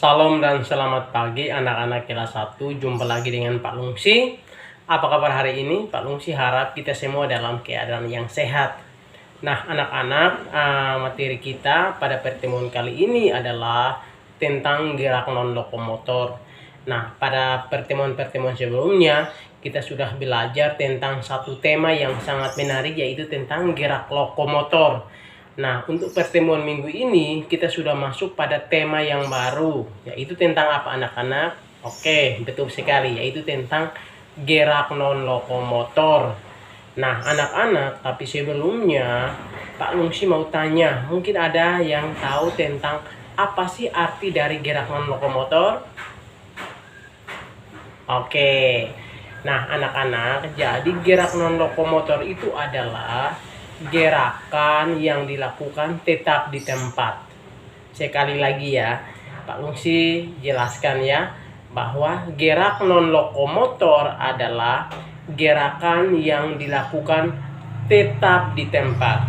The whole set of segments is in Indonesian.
Salam dan selamat pagi anak-anak kelas 1. Jumpa lagi dengan Pak Lungsi. Apa kabar hari ini? Pak Lungsi harap kita semua dalam keadaan yang sehat. Nah anak-anak, materi kita pada pertemuan kali ini adalah tentang gerak non-lokomotor. Nah pada pertemuan-pertemuan sebelumnya kita sudah belajar tentang satu tema yang sangat menarik, yaitu tentang gerak lokomotor. Nah, untuk pertemuan minggu ini kita sudah masuk pada tema yang baru, yaitu tentang apa anak-anak? Oke, betul sekali, yaitu tentang gerak non-lokomotor. Nah, anak-anak, tapi sebelumnya Pak Lungsi mau tanya, mungkin ada yang tahu tentang apa sih arti dari gerak non-lokomotor? Oke, nah anak-anak, jadi gerak non-lokomotor itu adalah gerakan yang dilakukan tetap di tempat. Sekali lagi ya, Pak Lungsi jelaskan ya, bahwa gerak non-lokomotor adalah gerakan yang dilakukan tetap di tempat.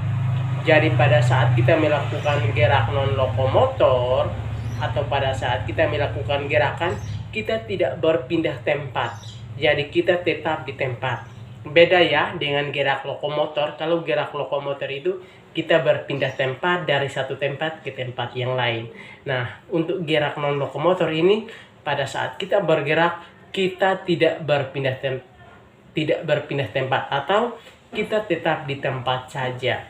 Jadi pada saat kita melakukan gerak non-lokomotor atau pada saat kita melakukan gerakan, kita tidak berpindah tempat. Jadi kita tetap di tempat. Beda ya dengan gerak lokomotor. Kalau gerak lokomotor itu kita berpindah tempat dari satu tempat ke tempat yang lain. Nah, untuk gerak non lokomotor ini pada saat kita bergerak kita tidak berpindah tempat atau kita tetap di tempat saja.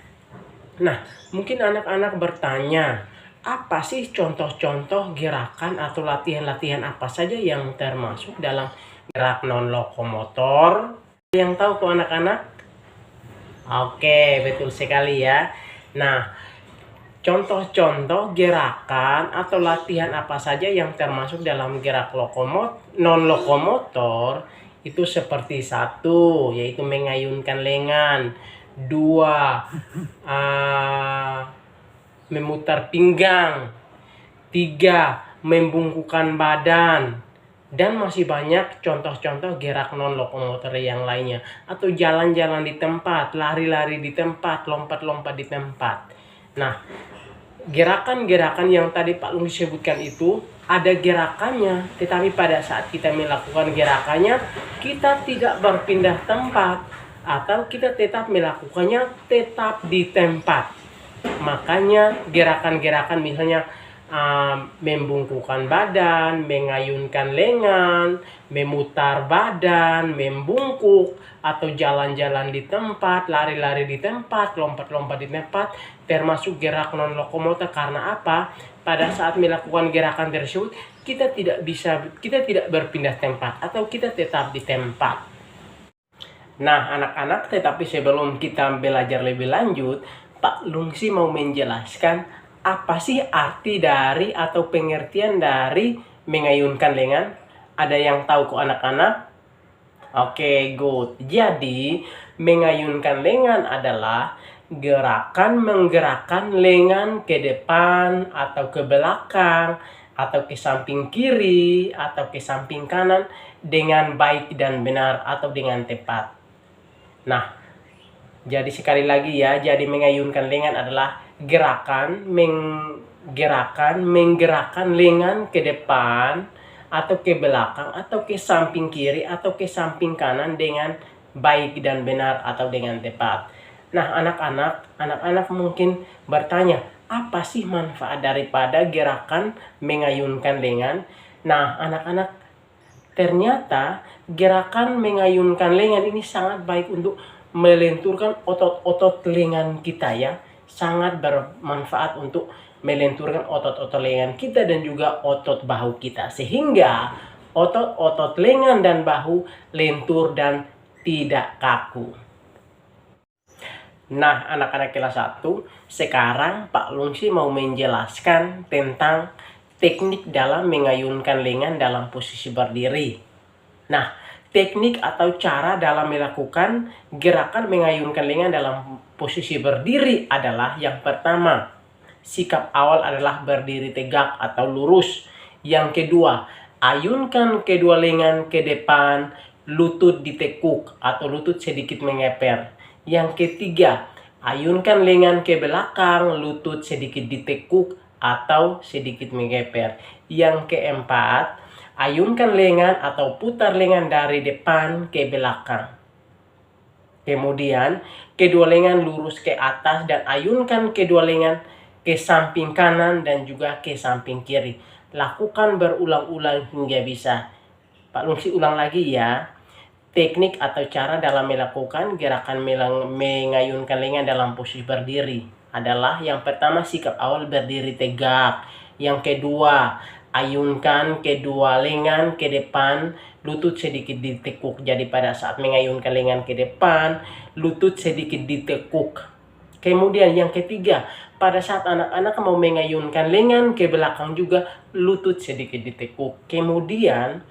Nah, mungkin anak-anak bertanya, apa sih contoh-contoh gerakan atau latihan-latihan apa saja yang termasuk dalam gerak non lokomotor? Yang tahu kok anak-anak? Oke, betul sekali ya. Nah, contoh-contoh gerakan atau latihan apa saja yang termasuk dalam gerak non lokomotor itu seperti satu, yaitu mengayunkan lengan. Dua, memutar pinggang. Tiga, membungkukkan badan. Dan masih banyak contoh-contoh gerak non lokomotor yang lainnya, atau jalan-jalan di tempat, lari-lari di tempat, lompat-lompat di tempat. Nah, gerakan-gerakan yang tadi Pak Lungsi sebutkan itu ada gerakannya, tetapi pada saat kita melakukan gerakannya kita tidak berpindah tempat atau kita tetap melakukannya tetap di tempat. Makanya gerakan-gerakan misalnya membungkukkan badan, mengayunkan lengan, memutar badan, membungkuk, atau jalan-jalan di tempat, lari-lari di tempat, lompat-lompat di tempat, termasuk gerak non lokomotor. Karena apa? Pada saat melakukan gerakan tersebut kita tidak berpindah tempat atau kita tetap di tempat. Nah anak-anak, tetapi sebelum kita belajar lebih lanjut, Pak Lungsi mau menjelaskan apa sih arti dari atau pengertian dari mengayunkan lengan? Ada yang tahu kok anak-anak? Oke, good. Jadi, mengayunkan lengan adalah gerakan menggerakkan lengan ke depan atau ke belakang atau ke samping kiri atau ke samping kanan dengan baik dan benar atau dengan tepat. Nah, jadi sekali lagi ya, jadi mengayunkan lengan adalah menggerakkan lengan ke depan atau ke belakang atau ke samping kiri atau ke samping kanan dengan baik dan benar atau dengan tepat. Nah anak-anak mungkin bertanya, apa sih manfaat daripada gerakan mengayunkan lengan? Nah anak-anak, ternyata gerakan mengayunkan lengan ini sangat baik untuk melenturkan otot-otot lengan kita ya. Sangat bermanfaat untuk melenturkan otot-otot lengan kita dan juga otot bahu kita, sehingga otot-otot lengan dan bahu lentur dan tidak kaku. Nah anak-anak kelas 1, sekarang Pak Lungsi mau menjelaskan tentang teknik dalam mengayunkan lengan dalam posisi berdiri. Nah, teknik atau cara dalam melakukan gerakan mengayunkan lengan dalam posisi berdiri adalah, yang pertama, sikap awal adalah berdiri tegak atau lurus. Yang kedua, ayunkan kedua lengan ke depan, lutut ditekuk atau lutut sedikit mengeper. Yang ketiga, ayunkan lengan ke belakang, lutut sedikit ditekuk atau sedikit menggeper. Yang keempat, ayunkan lengan atau putar lengan dari depan ke belakang. Kemudian, kedua lengan lurus ke atas dan ayunkan kedua lengan ke samping kanan dan juga ke samping kiri. Lakukan berulang-ulang hingga bisa. Pak Lungsi ulang lagi ya. Teknik atau cara dalam melakukan gerakan mengayunkan lengan dalam posisi berdiri adalah yang pertama, sikap awal berdiri tegak. Yang kedua, ayunkan kedua lengan ke depan, lutut sedikit ditekuk. Jadi pada saat mengayunkan lengan ke depan, lutut sedikit ditekuk. Kemudian yang ketiga, pada saat anak-anak mau mengayunkan lengan ke belakang juga, lutut sedikit ditekuk. Kemudian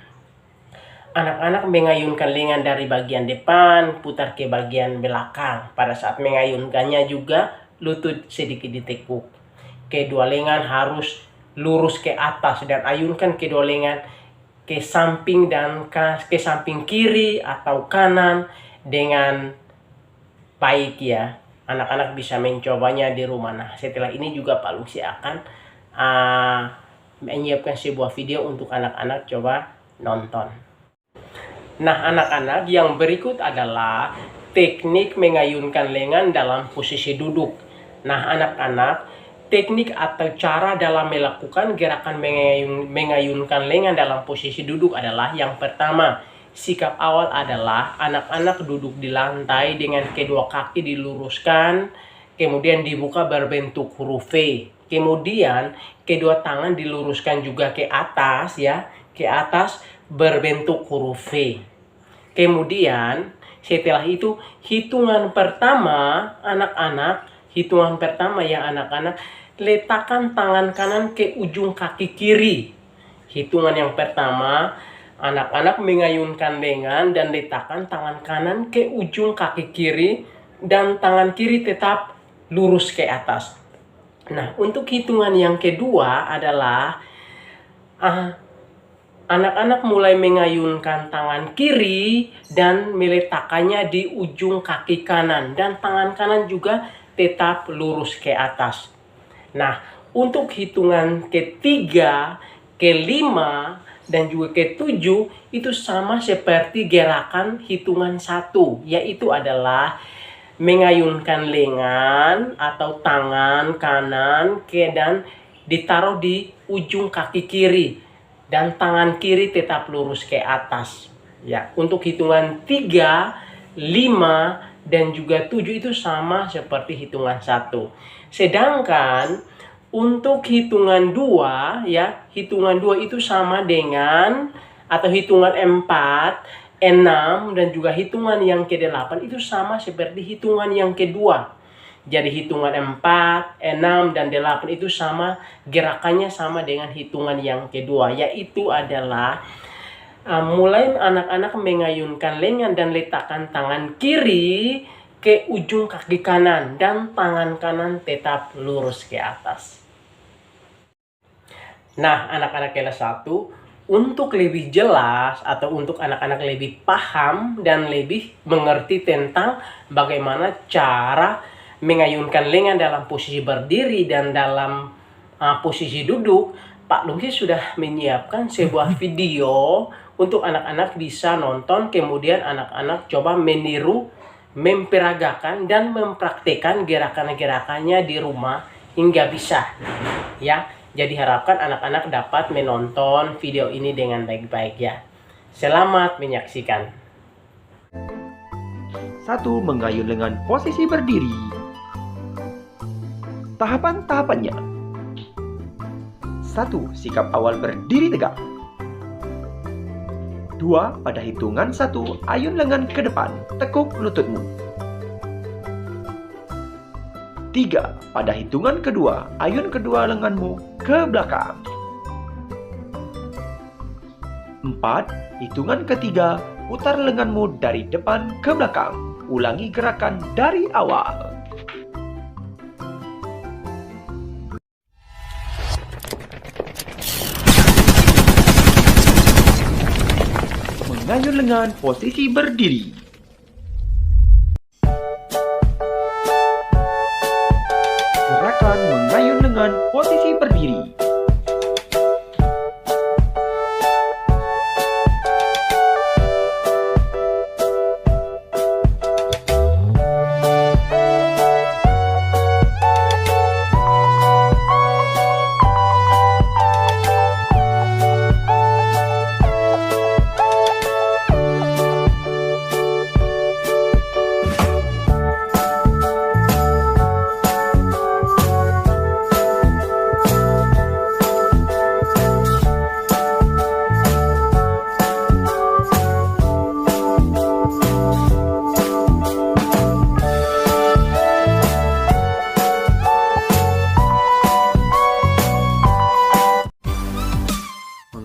anak-anak mengayunkan lengan dari bagian depan, putar ke bagian belakang. Pada saat mengayunkannya juga, lutut sedikit ditekuk. Kedua lengan harus lurus ke atas dan ayunkan kedua lengan ke samping dan ke samping kiri atau kanan dengan baik ya. Anak-anak bisa mencobanya di rumah. Nah, setelah ini juga Pak Lungsi akan menyiapkan sebuah video untuk anak-anak coba nonton. Nah, anak-anak, yang berikut adalah teknik mengayunkan lengan dalam posisi duduk. Nah, anak-anak, teknik atau cara dalam melakukan gerakan mengayunkan lengan dalam posisi duduk adalah yang pertama, sikap awal adalah anak-anak duduk di lantai dengan kedua kaki diluruskan, kemudian dibuka berbentuk huruf V. Kemudian kedua tangan diluruskan juga ke atas ya, ke atas berbentuk huruf V. Kemudian setelah itu hitungan pertama anak-anak, letakkan tangan kanan ke ujung kaki kiri. Hitungan yang pertama, anak-anak mengayunkan lengan dan letakkan tangan kanan ke ujung kaki kiri dan tangan kiri tetap lurus ke atas. Nah, untuk hitungan yang kedua adalah anak-anak mulai mengayunkan tangan kiri dan meletakkannya di ujung kaki kanan dan tangan kanan juga tetap lurus ke atas. Nah, untuk hitungan ketiga, kelima, dan juga ketujuh itu sama seperti gerakan hitungan 1, yaitu adalah mengayunkan lengan atau tangan kanan dan ditaruh di ujung kaki kiri dan tangan kiri tetap lurus ke atas. Ya, untuk hitungan 3, 5, dan juga 7 itu sama seperti hitungan 1. Sedangkan untuk hitungan 2 ya, hitungan 2 itu sama dengan atau hitungan 4, 6 dan juga hitungan yang ke-8 itu sama seperti hitungan yang kedua. Jadi hitungan 4, 6, dan 8 itu sama, gerakannya sama dengan hitungan yang kedua, yaitu adalah mulai anak-anak mengayunkan lengan dan letakkan tangan kiri ke ujung kaki kanan dan tangan kanan tetap lurus ke atas. Nah, anak-anak kelas 1, untuk lebih jelas atau untuk anak-anak lebih paham dan lebih mengerti tentang bagaimana cara mengayunkan lengan dalam posisi berdiri dan dalam posisi duduk, Pak Lungsi sudah menyiapkan sebuah video untuk anak-anak bisa nonton, kemudian anak-anak coba meniru, memperagakan dan mempraktekkan gerakan-gerakannya di rumah hingga bisa ya. Jadi harapkan anak-anak dapat menonton video ini dengan baik-baik ya. Selamat menyaksikan. 1. Mengayun lengan posisi berdiri. Tahapan-tahapannya. 1. Sikap awal berdiri tegak. 2. Pada hitungan 1, ayun lengan ke depan, tekuk lututmu. 3. Pada hitungan kedua, ayun kedua lenganmu ke belakang. 4. Hitungan ketiga, putar lenganmu dari depan ke belakang. Ulangi gerakan dari awal. Mengayun lengan posisi berdiri. Gerakan mengayun lengan posisi berdiri.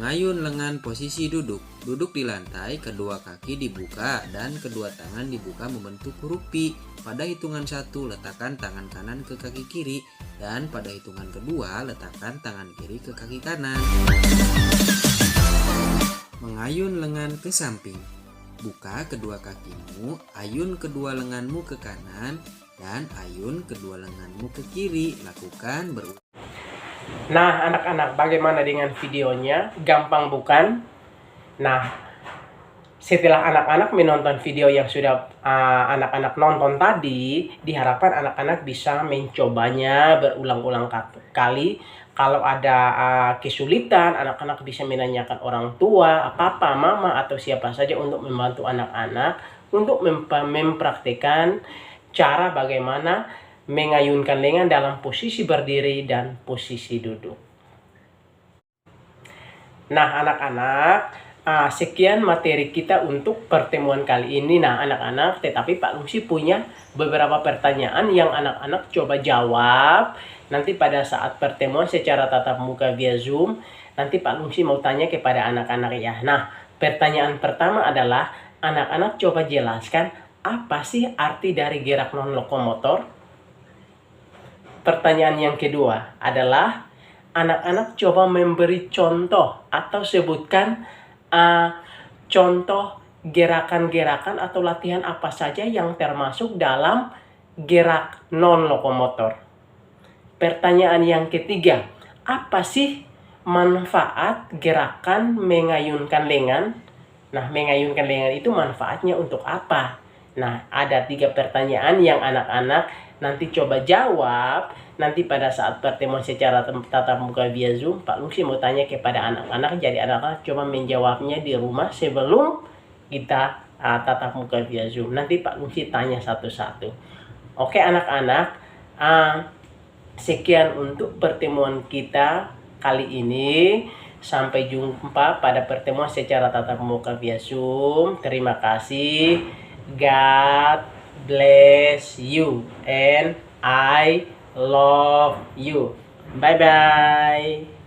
Mengayun lengan posisi duduk. Duduk di lantai, kedua kaki dibuka dan kedua tangan dibuka membentuk huruf P. Pada hitungan 1, letakkan tangan kanan ke kaki kiri dan pada hitungan kedua, letakkan tangan kiri ke kaki kanan. Mengayun lengan ke samping. Buka kedua kakimu, ayun kedua lenganmu ke kanan dan ayun kedua lenganmu ke kiri. Lakukan berulang. Nah, anak-anak, bagaimana dengan videonya? Gampang bukan? Nah, setelah anak-anak menonton video yang sudah anak-anak nonton tadi, diharapkan anak-anak bisa mencobanya berulang-ulang kali. Kalau ada kesulitan, anak-anak bisa menanyakan orang tua, papa, mama, atau siapa saja untuk membantu anak-anak untuk mempraktikkan cara bagaimana mengayunkan lengan dalam posisi berdiri dan posisi duduk. Nah, anak-anak, sekian materi kita untuk pertemuan kali ini. Nah, anak-anak, tetapi Pak Lungsi punya beberapa pertanyaan yang anak-anak coba jawab. Nanti pada saat pertemuan secara tatap muka via Zoom, nanti Pak Lungsi mau tanya kepada anak-anak ya. Nah, pertanyaan pertama adalah, anak-anak coba jelaskan apa sih arti dari gerak non-lokomotor? Pertanyaan yang kedua adalah, anak-anak coba memberi contoh atau sebutkan contoh gerakan-gerakan atau latihan apa saja yang termasuk dalam gerak non-lokomotor. Pertanyaan yang ketiga, apa sih manfaat gerakan mengayunkan lengan? Nah, mengayunkan lengan itu manfaatnya untuk apa? Nah, ada 3 pertanyaan yang anak-anak nanti coba jawab. Nanti pada saat pertemuan secara tatap muka via Zoom, Pak Lungsi mau tanya kepada anak-anak. Jadi anak-anak coba menjawabnya di rumah sebelum kita tatap muka via Zoom. Nanti Pak Lungsi tanya satu-satu. Oke anak-anak, sekian untuk pertemuan kita kali ini. Sampai jumpa pada pertemuan secara tatap muka via Zoom. Terima kasih. God bless you and I love you. Bye bye.